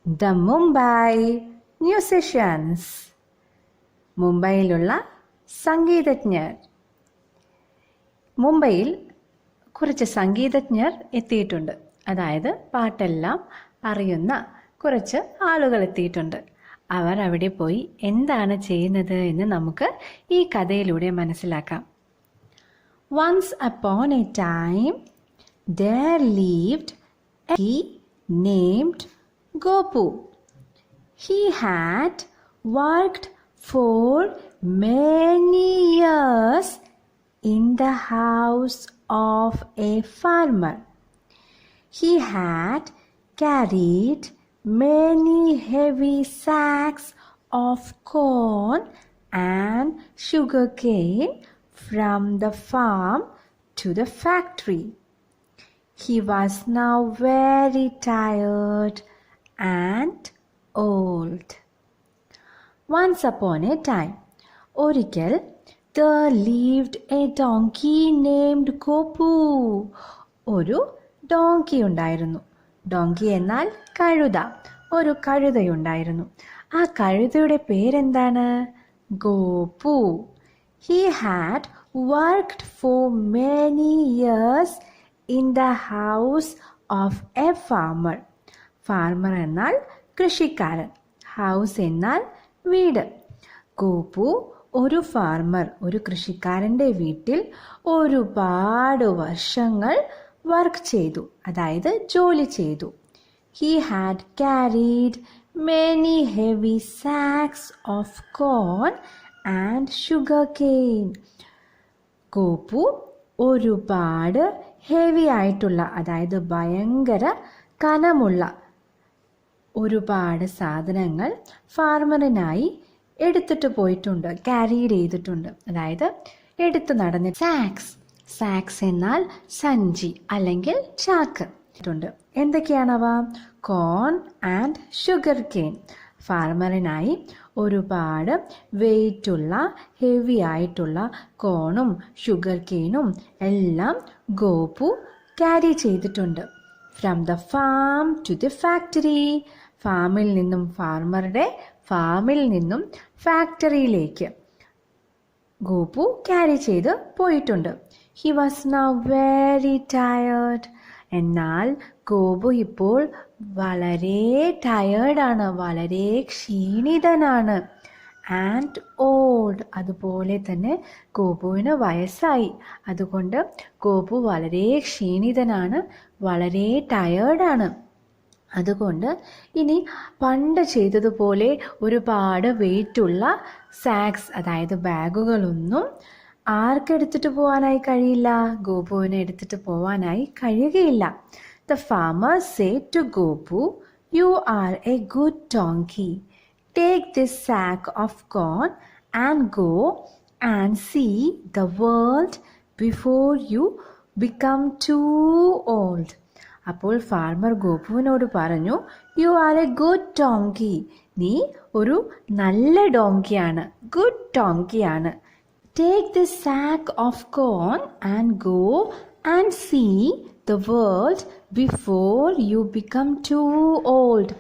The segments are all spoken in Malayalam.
The Mumbai Musicians. മുംബൈയിലുള്ള സംഗീതജ്ഞർ. മുംബൈയിൽ കുറച്ച് സംഗീതജ്ഞർ എത്തിയിട്ടുണ്ട്. അതായത് പാട്ടെല്ലാം അറിയുന്ന കുറച്ച് ആളുകൾ എത്തിയിട്ടുണ്ട്. അവർ അവിടെ പോയി എന്താണ് ചെയ്യുന്നത് എന്ന് നമുക്ക് ഈ കഥയിലൂടെ മനസ്സിലാക്കാം. Once upon a time, there lived a monkey named Gopu. He had worked for many years in the house of a farmer. He had carried many heavy sacks of corn and sugarcane from the farm to the factory. He was now very tired and old. Once upon a time, ഒരിക്കൽ there lived a donkey named Gopu. ഒരു ഡോങ്കി ഉണ്ടായിരുന്നു. ഡോങ്കി എന്നാൽ കഴുത. ഒരു കഴുതയുണ്ടായിരുന്നു. ആ കഴുതയുടെ പേരെന്താണ്? Gopu. He had worked for many years in the house of a farmer. Farmer എന്നാൽ കൃഷിക്കാരൻ. ഹൗസ് എന്നാൽ വീട്. ഗോപു ഒരു ഫാർമർ, ഒരു കൃഷിക്കാരൻ്റെ വീട്ടിൽ ഒരുപാട് വർഷങ്ങൾ വർക്ക് ചെയ്തു, അതായത് ജോലി ചെയ്തു. He had carried many heavy sacks of corn and sugarcane. Gopu ഒരുപാട് ഹെവി ആയിട്ടുള്ള, അതായത് ഭയങ്കര കനമുള്ള ഒരുപാട് സാധനങ്ങൾ ഫാർമറിനായി എടുത്തിട്ട് പോയിട്ടുണ്ട്, ക്യാരീഡ് ചെയ്തിട്ടുണ്ട്, അതായത് എടുത്തു നടന്ന്. സാക്സ് എന്നാൽ സഞ്ചി അല്ലെങ്കിൽ ചാക്ക്. എന്തൊക്കെയാണവ? Corn and sugar cane. ഫാർമറിനായി ഒരുപാട് വെയിറ്റുള്ള, ഹെവി ആയിട്ടുള്ള കോണും ഷുഗർ കെയിനും എല്ലാം ഗോപു ക്യാരി ചെയ്തിട്ടുണ്ട്. From the farm to the factory. ഫാമിൽ നിന്നും, ഫാർമറുടെ ഫാമിൽ നിന്നും ഫാക്ടറിയിലേക്ക് ഗോപു ക്യാരി ചെയ്ത് പോയിട്ടുണ്ട്. He was now very tired. എന്നാൽ ഗോപു ഇപ്പോൾ വളരെ ടയേർഡാണ്, വളരെ ക്ഷീണിതനാണ്. And old. അതുപോലെ തന്നെ ഗോപുവിന് വയസ്സായി. അതുകൊണ്ട് ഗോപു വളരെ ക്ഷീണിതനാണ്, വളരെ ടയേർഡാണ്. അതുകൊണ്ട് ഇനി പണ്ട് ചെയ്തതുപോലെ ഒരുപാട് വെയിറ്റുള്ള സാക്സ്, അതായത് ബാഗുകളൊന്നും ആർക്കെടുത്തിട്ട് പോകാനായി കഴിയില്ല? ഗോപുവിനെ എടുത്തിട്ട് പോവാനായി കഴിയുകയില്ല. The farmer said to Gopu, "You are a good donkey. Take this sack of corn and go and see the world before you become too old." അപ്പോൾ ഫാർമർ ഗോപുവിനോട് പറഞ്ഞു, "you are a good donkey. നീ ഒരു നല്ല ഡോങ്കിയാണ്, ഗുഡ് ഡോങ്കിയാണ്. Take this sack of corn and go and see the world before you become too old."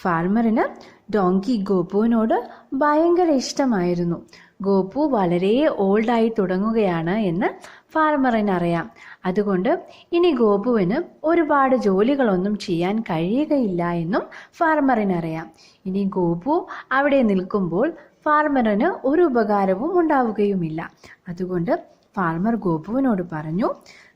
ഫാർമറിന് ഡോങ്കി ഗോപുവിനോട് ഭയങ്കര ഇഷ്ടമായിരുന്നു. ഗോപു വളരെ ഓൾഡായി തുടങ്ങുകയാണ് എന്ന് ഫാർമറിനറിയാം. അതുകൊണ്ട് ഇനി ഗോപുവിന് ഒരുപാട് ജോലികളൊന്നും ചെയ്യാൻ കഴിയുകയില്ല എന്നും ഫാർമറിനറിയാം. ഇനി ഗോപു അവിടെ നിൽക്കുമ്പോൾ ഫാർമറിന് ഒരു ഉപകാരവും ഉണ്ടാവുകയുമില്ല. അതുകൊണ്ട് ഫാർമർ ഗോപുവിനോട് പറഞ്ഞു,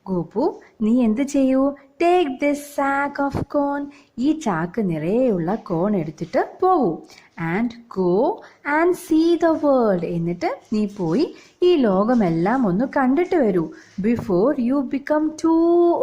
"ഗോപു, നീ എന്ത് ചെയ്യൂ? Take this sack of corn. ഈ ചാക്ക് നിറയെയുള്ള കോൺ എടുത്തിട്ട് പോകൂ. And go and see the world. എന്നിട്ട് നീ പോയി ഈ ലോകമെല്ലാം ഒന്ന് കണ്ടിട്ട് വരൂ. Before you become too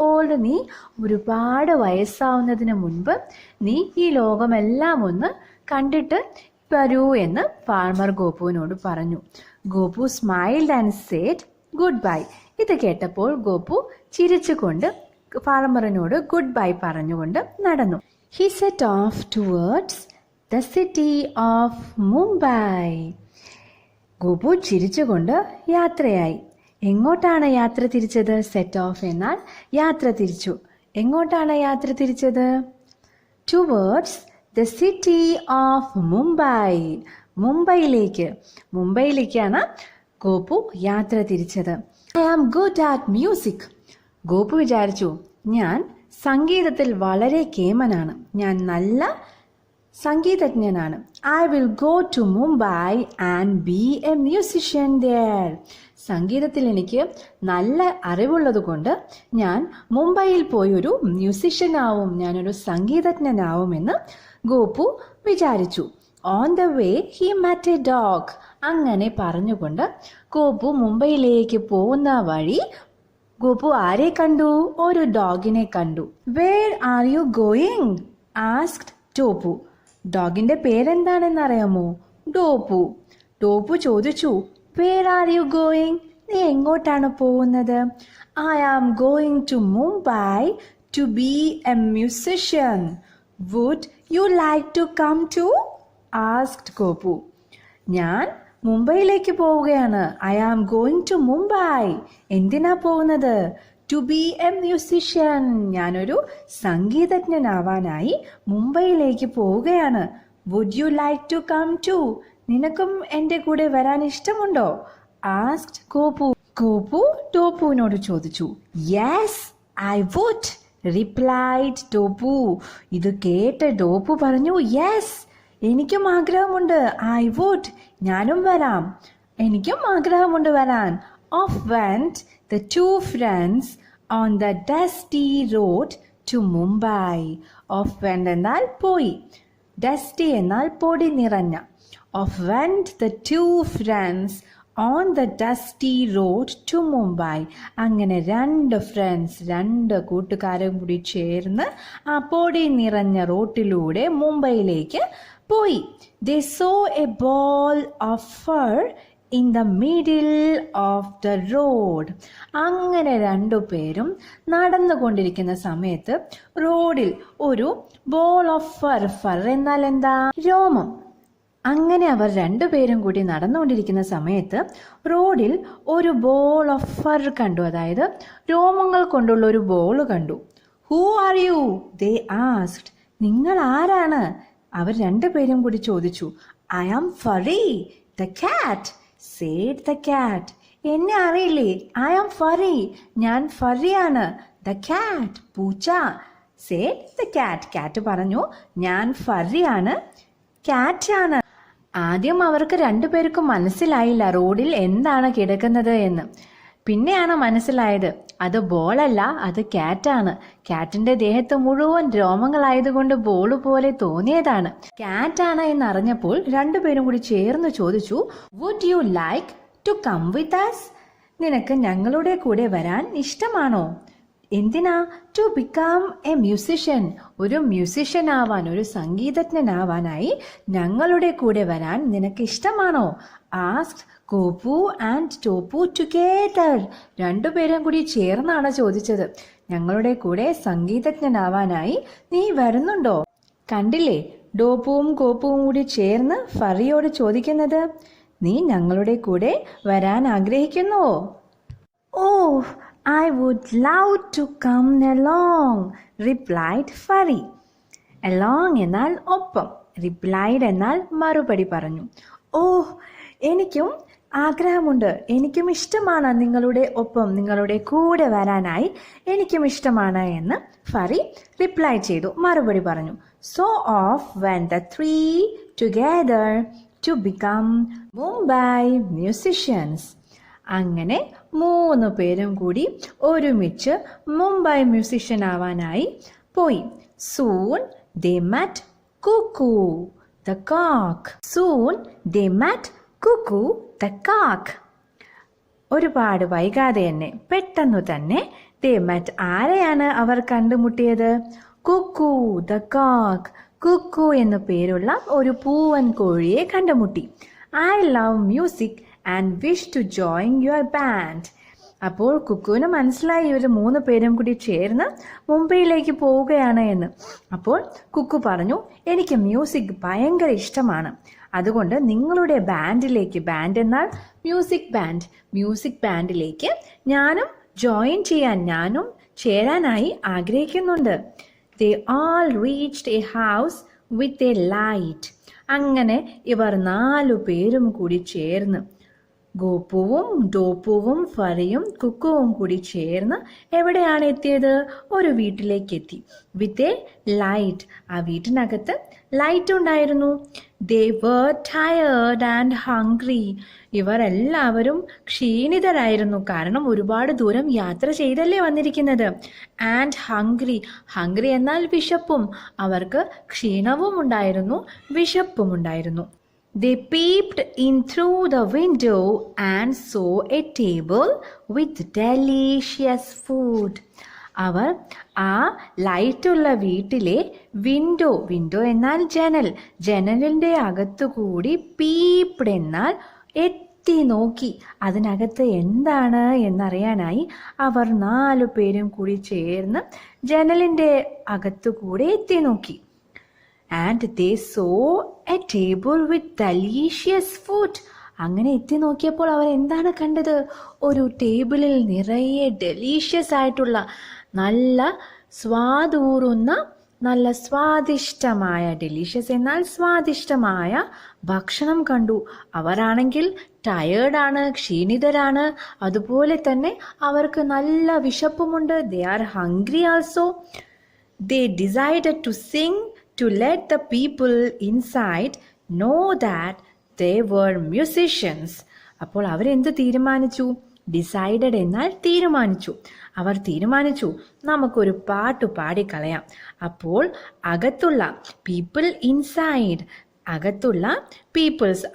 old. നീ ഒരുപാട് വയസ്സാവുന്നതിന് മുൻപ് നീ ഈ ലോകമെല്ലാം ഒന്ന് കണ്ടിട്ട് വരൂ" എന്ന് ഫാർമർ ഗോപുവിനോട് പറഞ്ഞു. Gopu smiled and said good bye. ഇത് കേട്ടപ്പോൾ ഗോപു ചിരിച്ചുകൊണ്ട് ഫാർമറിനോട് ഗുഡ് ബൈ പറഞ്ഞുകൊണ്ട് നടന്നു. He set of towards the city of Mumbai. Gopu ചിരിച്ചുകൊണ്ട് യാത്രയായി. എങ്ങോട്ടാണ് യാത്ര തിരിച്ചത്? സെറ്റ് ഓഫ് എന്നാൽ യാത്ര തിരിച്ചു. എങ്ങോട്ടാണ് യാത്ര തിരിച്ചത്? Towards the city of Mumbai. മുംബൈയിലേക്കാണ് ഗോപു യാത്ര തിരിച്ചത്. I am good at music. Gopu വിചാരിച്ചു, ഞാൻ സംഗീതത്തിൽ വളരെ കേമനാണ്, ഞാൻ നല്ല സംഗീതജ്ഞനാണ്. I will go to Mumbai and be a musician there. സംഗീതത്തിൽ എനിക്ക് നല്ല അറിവുള്ളത് കൊണ്ട് ഞാൻ മുംബൈയിൽ പോയി ഒരു മ്യൂസിഷ്യനാവും, ഞാനൊരു സംഗീതജ്ഞനാവുമെന്ന് ഗോപു വിചാരിച്ചു. On the way he met a dog. അങ്ങനെ പറഞ്ഞുകൊണ്ട് ഗോപു മുംബൈയിലേക്ക് പോകുന്ന വഴി ഗോപു ആരെ കണ്ടു? ഒരു ഡോഗിനെ കണ്ടു. Where are you going? Asked Topu. ഡോഗിന്റെ പേരെന്താണെന്ന് അറിയാമോ? ഡോപ്പു. ടോപ്പു ചോദിച്ചു, വേർ ആർ യു ഗോയിങ്? നീ എങ്ങോട്ടാണ് പോകുന്നത്? I am going to Mumbai to be a musician. Would you like to come too? Asked Gopu. ഞാൻ മുംബൈയിലേക്ക് പോവുകയാണ്. I am going to Mumbai. എന്തിനാ പോകുന്നത്? To be a musician. ഞാനൊരു സംഗീതജ്ഞനാവാനായി മുംബൈയിലേക്ക് പോവുകയാണ്. Would you like to come too? നിനക്കും എൻ്റെ കൂടെ വരാൻ ഇഷ്ടമുണ്ടോ? ആസ്ക്ഡ് ഗോപു. ഗോപു ടോപ്പുവിനോട് ചോദിച്ചു. Yes I would, replied Topu. ഇത് കേട്ട ടോപ്പു പറഞ്ഞു, യെസ് എനിക്കും ആഗ്രഹമുണ്ട്. ഐ വുഡ്, ഞാനും വരാം, എനിക്കും ആഗ്രഹമുണ്ട് വരാൻ. Of went the two friends on the dusty road to Mumbai. Off went എന്നാൽ പോയി, dusty എന്നാൽ പൊടി നിറഞ്ഞ. Off went the two friends on the dusty road to Mumbai. അങ്ങനെ രണ്ട് കൂട്ടുകാരും കൂടി ചേർന്ന് ആ പൊടി നിറഞ്ഞ റോട്ടിലൂടെ മുംബൈയിലേക്ക് പോയി. They saw a ball of fur in the middle of the road. അങ്ങനെ രണ്ടുപേരും നടന്നുകൊണ്ടിരിക്കുന്ന സമയത്ത് റോഡിൽ ഒരു ബോൾ ഓഫ് ഫർ എന്നാൽ എന്താ? രോമം. അങ്ങനെ അവർ രണ്ടുപേരും കൂടി നടന്നുകൊണ്ടിരിക്കുന്ന സമയത്ത് റോഡിൽ ഒരു ബോൾ ഓഫ് ഫർ കണ്ടു, അതായത് രോമങ്ങൾ കൊണ്ടുള്ള ഒരു ബോൾ കണ്ടു. Who are you? They asked. നിങ്ങൾ ആരാണ്? അവർ രണ്ടുപേരും കൂടി ചോദിച്ചു. I am Furry the cat, said the cat. എന്നെ അറിയില്ലേ? ഐ ആം ഫറി, ഞാൻ ഫറിയാണ്. ദ കാറ്റ്, പൂച്ച. said the cat. കാറ്റ് പറഞ്ഞു, ഞാൻ ഫറിയാണ്, കാറ്റാണ്. ആദ്യം അവർക്ക് രണ്ടുപേർക്കും മനസ്സിലായില്ല റോഡിൽ എന്താണ് കിടക്കുന്നത് എന്ന്. പിന്നെയാണ് മനസ്സിലായത് അത് ബോളല്ല, അത് കാറ്റാണ്. കാറ്റിന്റെ ദേഹത്ത് മുഴുവൻ രോമങ്ങളായതുകൊണ്ട് ബോള് പോലെ തോന്നിയതാണ്. കാറ്റാണ് എന്നറിഞ്ഞപ്പോൾ രണ്ടുപേരും കൂടി ചേർന്ന് ചോദിച്ചു, would you like to come with us? നിനക്ക് ഞങ്ങളുടെ കൂടെ വരാൻ ഇഷ്ടമാണോ? എന്തിനാ? To become a musician. ഒരു മ്യൂസിഷ്യൻ ആവാൻ, ഒരു സംഗീതജ്ഞനാവാനായി ഞങ്ങളുടെ കൂടെ വരാൻ നിനക്ക് ഇഷ്ടമാണോ? Asked Gopu and Topu together. രണ്ടുപേരും കൂടി ചേർന്നാണ് ചോദിച്ചത്, ഞങ്ങളുടെ കൂടെ സംഗീതജ്ഞനാവാനായി നീ വരുന്നുണ്ടോ? കണ്ടില്ലേ, ഡോപ്പുവും ഗോപ്പുവും കൂടി ചേർന്ന് ഫറിയോട് ചോദിക്കുന്നത്, നീ ഞങ്ങളുടെ കൂടെ വരാൻ ആഗ്രഹിക്കുന്നുവോ? ഓ, I would love to come along, replied Furry. Along എന്നാൽ ഒപ്പം, replied എന്നാൽ മറുപടി പറഞ്ഞു. ഓ, എനിക്കും ആഗ്രഹമുണ്ട്, എനിക്കും ഇഷ്ടമാണ് നിങ്ങളുടെ ഒപ്പം, നിങ്ങളുടെ കൂടെ വരാനായി എനിക്കും ഇഷ്ടമാണ് എന്ന് ഫറി റിപ്ലൈ ചെയ്തു, മറുപടി പറഞ്ഞു. So off went the three together to become Mumbai musicians. അങ്ങനെ 3 പേരും കൂടി ഒരുമിച്ച് മുംബൈ മ്യൂസിഷ്യൻ ആവാനായി പോയി. Soon they met Cuckoo the cock. Soon they met Cuckoo the cock. ഒരുപാട് വൈകാതെ തന്നെ, പെട്ടെന്നു തന്നെ they met ആരെയാണ് അവർ കണ്ടുമുട്ടിയത്? Kuku the cock. കുക്കു എന്നു പേരുള്ള ഒരു പൂവൻ കോഴിയെ കണ്ടുമുട്ടി. I love music and wish to join your band. അപ്പോൾ കുക്കുവിന് മനസ്സിലായി ഇവർ 3 പേരും കൂടി ചേർന്ന് മുംബൈയിലേക്ക് പോവുകയാണ് എന്ന്. അപ്പോൾ കുക്കു പറഞ്ഞു, എനിക്ക് മ്യൂസിക് ഭയങ്കര ഇഷ്ടമാണ്, അതുകൊണ്ട് നിങ്ങളുടെ ബാൻഡിലേക്ക്, ബാൻഡ് എന്നാൽ മ്യൂസിക് ബാൻഡിലേക്ക് ഞാനും ജോയിൻ ചെയ്യാൻ, ഞാനും ചേരാനായി ആഗ്രഹിക്കുന്നുണ്ട്. They all reached a house with a light. അങ്ങനെ ഇവർ 4 പേരും കൂടി ചേർന്ന്, ഗോപുവും ഡോപ്പുവും ഫറിയും കുക്കുവും കൂടി ചേർന്ന് എവിടെയാണ് എത്തിയത്? ഒരു വീട്ടിലേക്ക് എത്തി. With a light. ആ വീട്ടിനകത്ത് ലൈറ്റ് ഉണ്ടായിരുന്നു. ദേ were tired and hungry. ഇവർ എല്ലാവരും ക്ഷീണിതരായിരുന്നു. കാരണം ഒരുപാട് ദൂരം യാത്ര ചെയ്തല്ലേ വന്നിരിക്കുന്നത്. And hungry. ഹംഗ്രി എന്നാൽ വിശപ്പും. അവർക്ക് ക്ഷീണവും ഉണ്ടായിരുന്നു, വിശപ്പും ഉണ്ടായിരുന്നു. They peeped in through the window and saw a table with delicious food. അവർ ആ ലൈറ്റുള്ള വീട്ടിലെ വിൻഡോ എന്നാൽ ജനലിൻ്റെ അകത്തുകൂടി പീപ്ഡ് എന്നാൽ എത്തി നോക്കി. അതിനകത്ത് എന്താണ് എന്നറിയാനായി അവർ 4 പേരും കൂടി ചേർന്ന് ജനലിൻ്റെ അകത്തുകൂടി എത്തി നോക്കി. And they saw a table with delicious food. അങ്ങനെ എത്തി നോക്കിയപ്പോൾ അവർ എന്താണ് കണ്ടത്? ഒരു ടേബിളിൽ നിറയെ ഡെലീഷ്യസ് ആയിട്ടുള്ള നല്ല സ്വാദൂറുന്ന നല്ല സ്വാദിഷ്ടമായ, ഡെലീഷ്യസ് എന്നാൽ സ്വാദിഷ്ടമായ ഭക്ഷണം കണ്ടു. അവരാണെങ്കിൽ ടയേർഡാണ്, ക്ഷീണിതരാണ്. അതുപോലെ തന്നെ അവർക്ക് നല്ല വിശപ്പുമുണ്ട്. They are hungry also. They decided to sing to let the people inside know that they were musicians. അപ്പോൾ അവരെന്ത് തീരുമാനിച്ചു? ഡിസൈഡഡ് എന്നാൽ തീരുമാനിച്ചു. അവർ തീരുമാനിച്ചു, നമുക്കൊരു പാട്ട് പാടിക്കളയാം. അപ്പോൾ അകത്തുള്ള പീപ്പിൾ ഇൻസൈഡ്,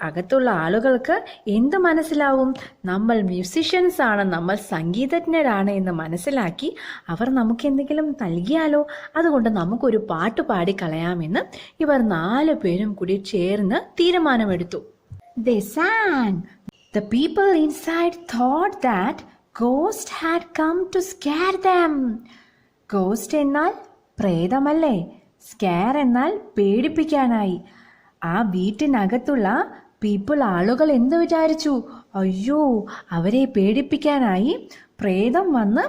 അകത്തുള്ള ആളുകൾക്ക് എന്ത് മനസ്സിലാവും? നമ്മൾ മ്യൂസിഷ്യൻസ് ആണ്, നമ്മൾ സംഗീതജ്ഞരാണ് എന്ന് മനസ്സിലാക്കി അവർ നമുക്ക് എന്തെങ്കിലും നൽകിയാലോ, അതുകൊണ്ട് നമുക്കൊരു പാട്ട് പാടിക്കളയാമെന്ന് ഇവർ 4 പേരും കൂടി ചേർന്ന് തീരുമാനമെടുത്തു. They sang. The people inside thought that ghost had come to scare them. Ghost എന്നാൽ പ്രേതമല്ലേ? സ്കാർ എന്നാൽ പേടിപ്പിക്കാനായി. ആ വീട്ടിനകത്തുള്ള ആളുകൾ എന്ത് വിചാരിച്ചു? അയ്യോ, അവരെ പേടിപ്പിക്കാനായി പ്രേതം വന്ന്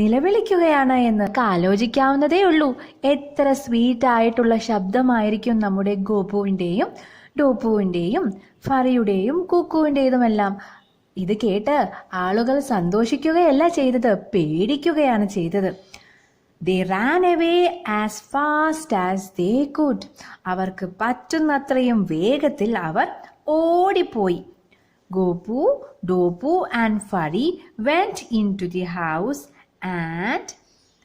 നിലവിളിക്കുകയാണ് എന്ന് ആലോചിക്കാവുന്നതേ ഉള്ളൂ. എത്ര സ്വീറ്റ് ആയിട്ടുള്ള ശബ്ദമായിരിക്കും നമ്മുടെ ഗോപുവിൻ്റെയും ഡോപ്പുവിൻ്റെയും ഫറിയുടെയും കുക്കുവിൻ്റെതുമെല്ലാം. ഇത് കേട്ട് ആളുകൾ സന്തോഷിക്കുകയല്ല ചെയ്തത്, പേടിക്കുകയാണ് ചെയ്തത്. They ran away as fast as they could. അവർക്ക് പറ്റുന്നത്രയും വേഗത്തിൽ അവർ ഓടിപ്പോയി. Gopu, ഡോപ്പു and ഫറി went into the house and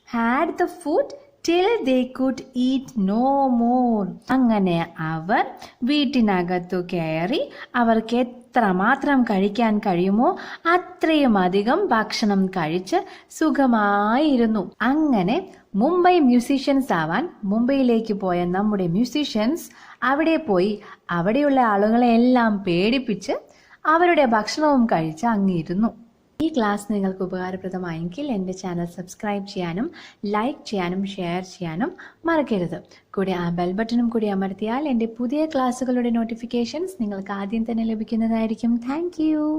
had the food till they could eat no more. അങ്ങനെ അവർ വീട്ടിനകത്തു കയറി അവർക്ക് എത്രമാത്രം കഴിക്കാൻ കഴിയുമോ അത്രയും അധികം ഭക്ഷണം കഴിച്ച് സുഖമായിരുന്നു. അങ്ങനെ മുംബൈ മ്യൂസിഷ്യൻസ് ആവാൻ മുംബൈയിലേക്ക് പോയ നമ്മുടെ മ്യൂസിഷ്യൻസ് അവിടെ പോയി അവിടെയുള്ള ആളുകളെ എല്ലാം പേടിപ്പിച്ച് അവരുടെ ഭക്ഷണവും കഴിച്ച് അങ്ങിരുന്നു. ഈ ക്ലാസ് നിങ്ങൾക്ക് ഉപകാരപ്രദമായെങ്കിൽ എൻ്റെ ചാനൽ സബ്സ്ക്രൈബ് ചെയ്യാനും ലൈക്ക് ചെയ്യാനും ഷെയർ ചെയ്യാനും മറക്കരുത്. കൂടെ ആ ബെൽ ബട്ടണും കൂടി അമർത്തിയാൽ എൻ്റെ പുതിയ ക്ലാസ്സുകളുടെ നോട്ടിഫിക്കേഷൻസ് നിങ്ങൾക്ക് ആദ്യം തന്നെ ലഭിക്കുന്നതായിരിക്കും. Thank you.